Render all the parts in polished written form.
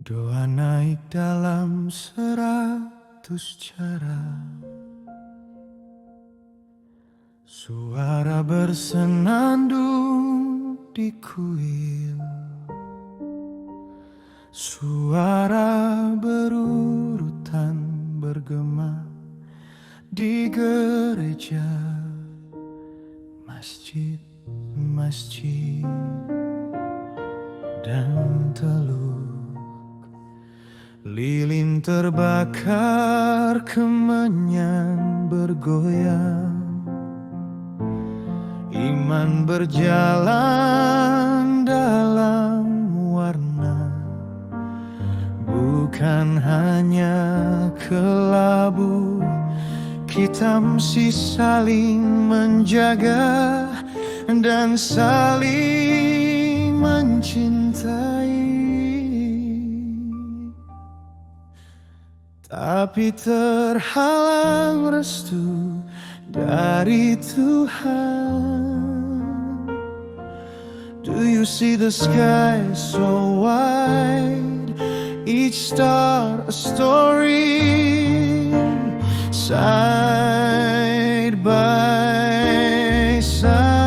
Doa naik dalam 100 cara, suara bersenandung di kuil, suara berurutan bergema di gereja, masjid dan teluk. Lilin terbakar, kemenyan bergoyang, iman berjalan dalam warna, bukan hanya kelabu. Kita mesti saling menjaga dan saling mencintai. Tapi terhalang restu dari Tuhan. Do you see the sky so wide, each star a story, side by side.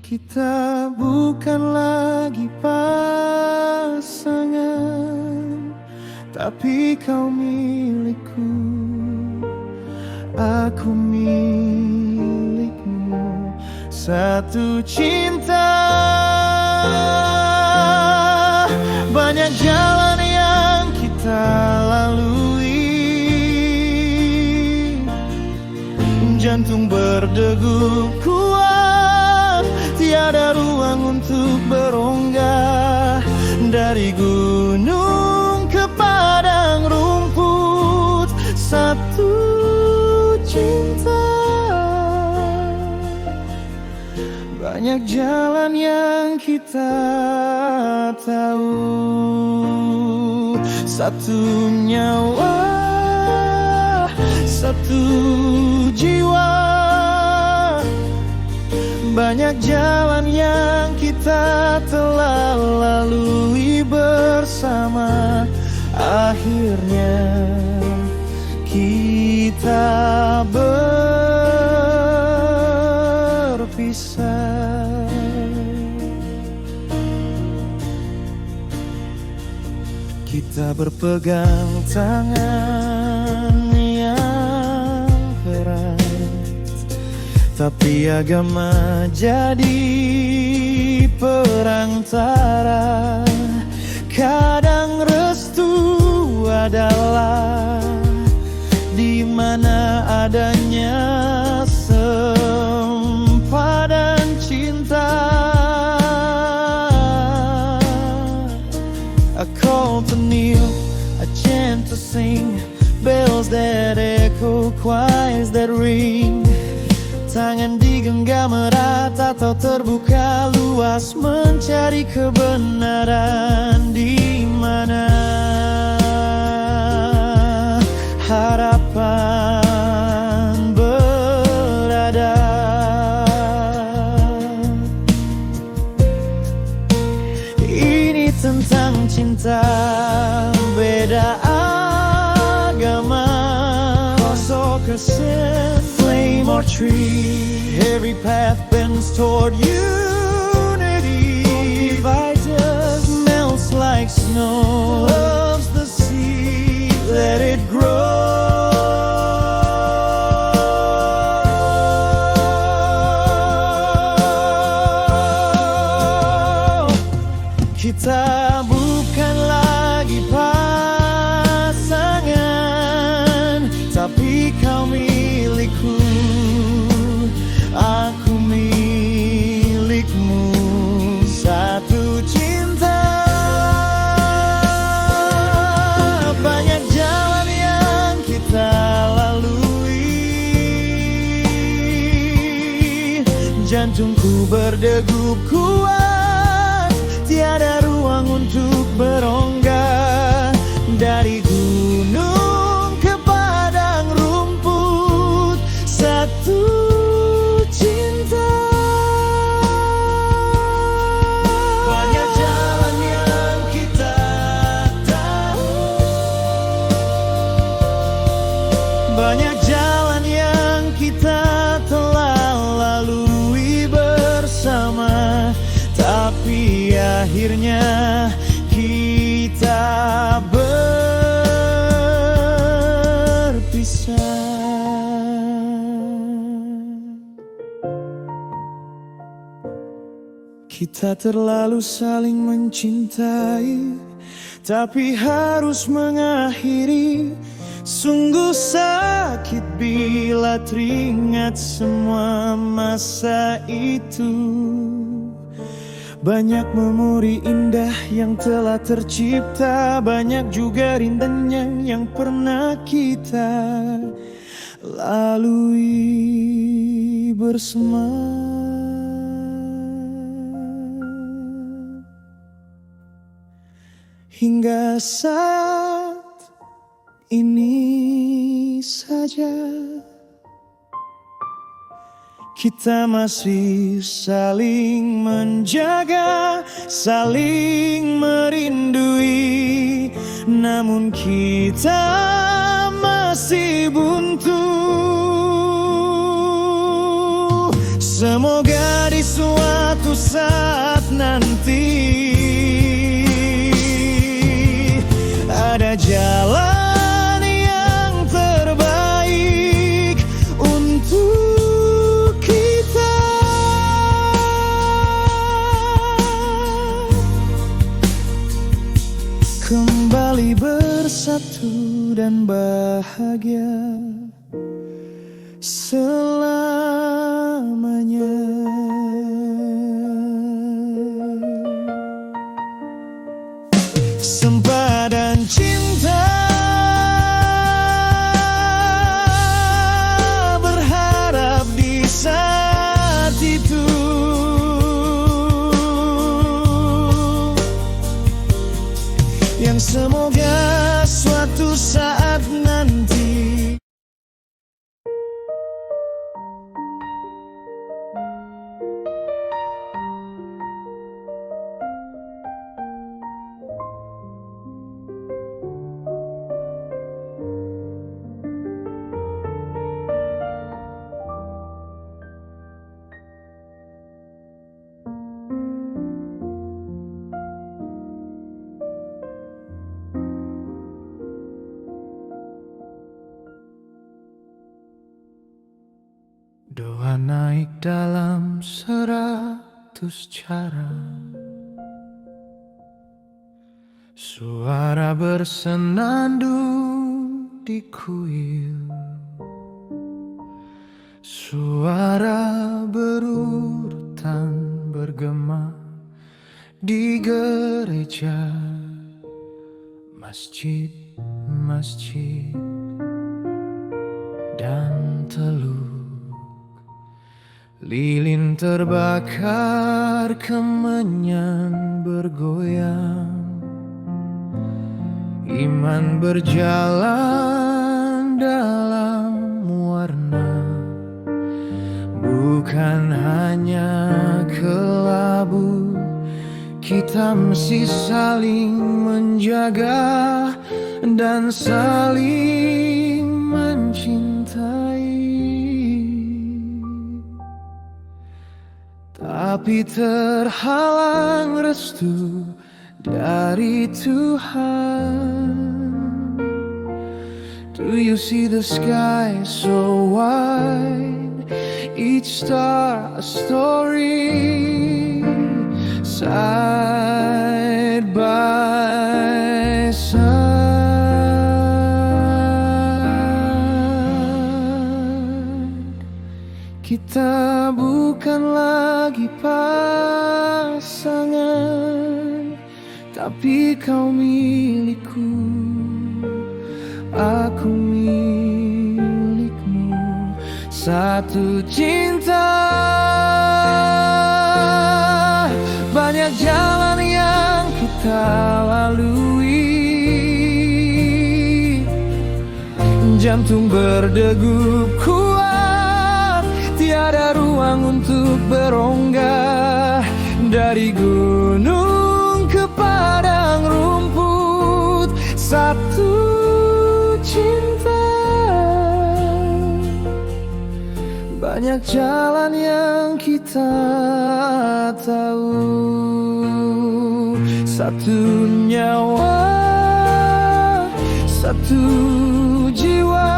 Kita bukan lagi pasangan, tapi kau milikku, aku milikmu, satu cinta. Banyak jalan yang kita lalui, jantung berdegup kuat, tiada ruang untuk berongga. Dari gunung ke padang rumput, satu cinta. Banyak jalan yang kita tahu, satu nyawa, satu jiwa. Banyak jalan yang kita telah lalui bersama, akhirnya kita berpisah. Kita berpegang tangan yang erat, tapi agama jadi perantara. Kadang restu adalah di mana adanya sempadan cinta. A call to kneel, a chant to sing, bells that echo, choirs that ring. Tangan digenggam erat atau terbuka luas, mencari kebenaran di mana harapan berada. Ini tentang cinta, beda agama, sosok kesan, flame or tree, every path bends toward unity. Divides us, melts like snow, loves the sea, let it grow. Kita bukan lagi pasangan, tapi kau milikku, aku milikmu, satu cinta. Banyak jalan yang kita lalui, jantungku berdegup kuat, tiada ruang untuk berongga. Dari gunung ke padang rumput, satu cinta. akhirnya kita berpisah. Kita terlalu saling mencintai, tapi harus mengakhiri. Sungguh sakit bila teringat semua masa itu. Banyak memori indah yang telah tercipta, banyak juga rintannya yang pernah kita lalui bersama. Hingga saat ini saja kita masih saling menjaga, saling merindui. Namun kita masih buntu. Semoga di suatu saat nanti ada jalan yang terbaik untuk kita. Kembali bersatu dan bahagia selamanya. Sempadan cinta berharap di saat itu yang semoga suatu saat nanti doa naik dalam 100 cara, suara bersenandung di kuil, suara berurutan bergema di gereja, masjid dan teluk. Lilin terbakar, kemenyan bergoyang, iman berjalan dalam warna, bukan hanya kelabu. Kita mesti saling menjaga dan saling mencintai. Tapi terhalang restu dari Tuhan. Do you see the sky so wide? Each star a story, side by side. Kita bukan lagi pasangan, tapi kau milikku, aku milikmu. Satu cinta, banyak jalan yang kita lalui. Jantung berdegup kuat, tiada ruang untuk berongga. Dari gunung ke padang rumput, satu cinta. Banyak jalan yang kita tahu, satu nyawa, satu jiwa.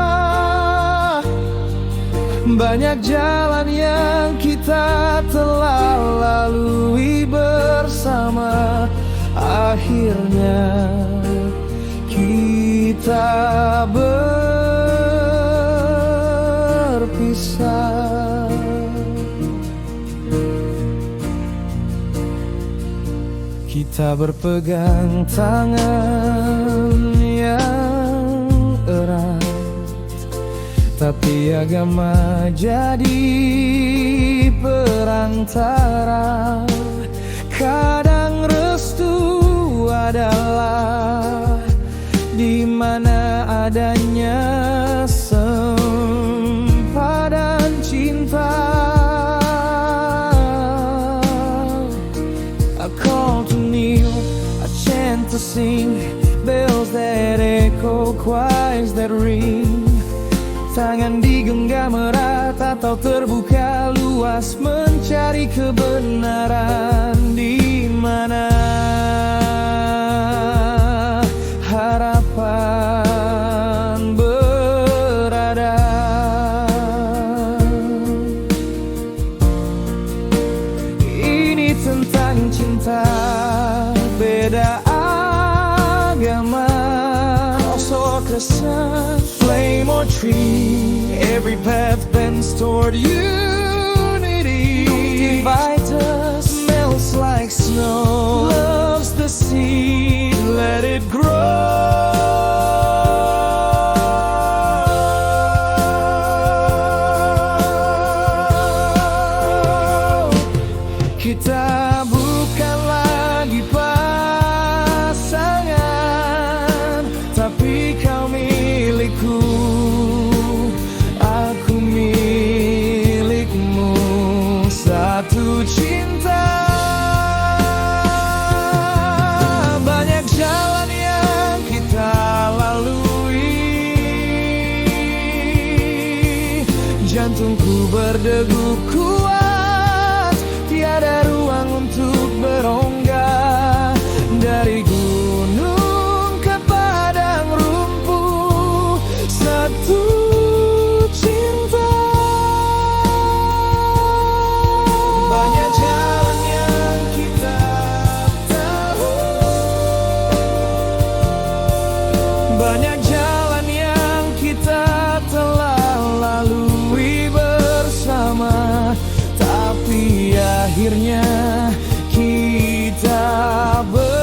Banyak jalan yang kita telah lalui bersama, akhirnya kita berpisah. Kita berpegang tangan yang erat, tapi agama jadi perantara. Kadang restu adalah di mana adanya sempadan cinta. A call to kneel, a chant to sing, bells that echo, choirs that ring. Tangan digenggam erat atau terbuka luas, mencari kebenaran di mana harapan berada. Ini tentang cinta, beda agama, also crescent, flame or tree. Every path bends toward unity. Don't divide us, melts like snow. Loves the seed, let it grow. Kita bukan lagi pasangan, tapi kau milikku, aku milikmu, satu cinta. Banyak jalan yang kita lalui, jantungku berdegup kuat, tiada ruang untuk berongga. Dari gunung ke padang rumput, satu cinta. Banyak jalan yang kita tahu, banyak jalan yang kita telah lalui bersama, tapi akhirnya kita berpisah.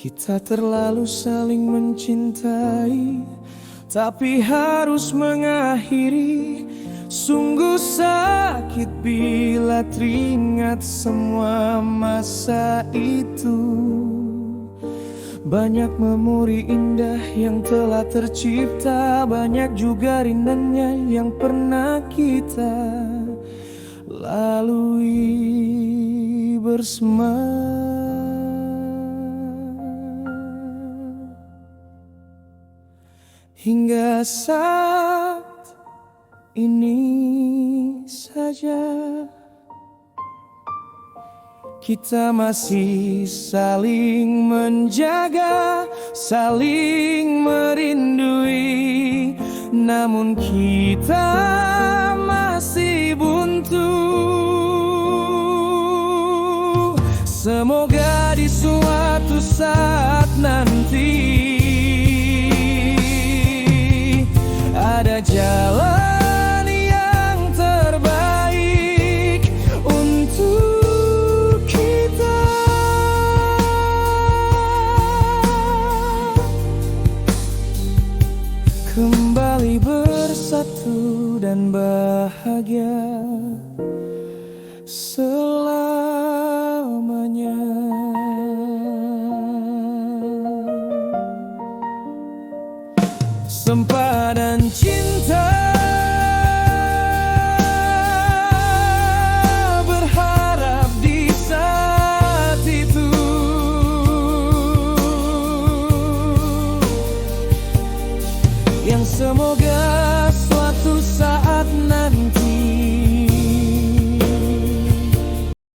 Kita terlalu saling mencintai, tapi harus mengakhiri. Sungguh sakit bila teringat semua masa itu. Banyak memori indah yang telah tercipta, banyak juga rindangnya yang pernah kita lalui bersama. Hingga saat ini saja kita masih saling menjaga, saling merindui, namun kita masih buntu. Semoga di suatu saat nanti ada jalan yang terbaik untuk kita. Kembali bersatu dan bahagia selamanya. Sempadan cinta, berharap di saat itu yang semoga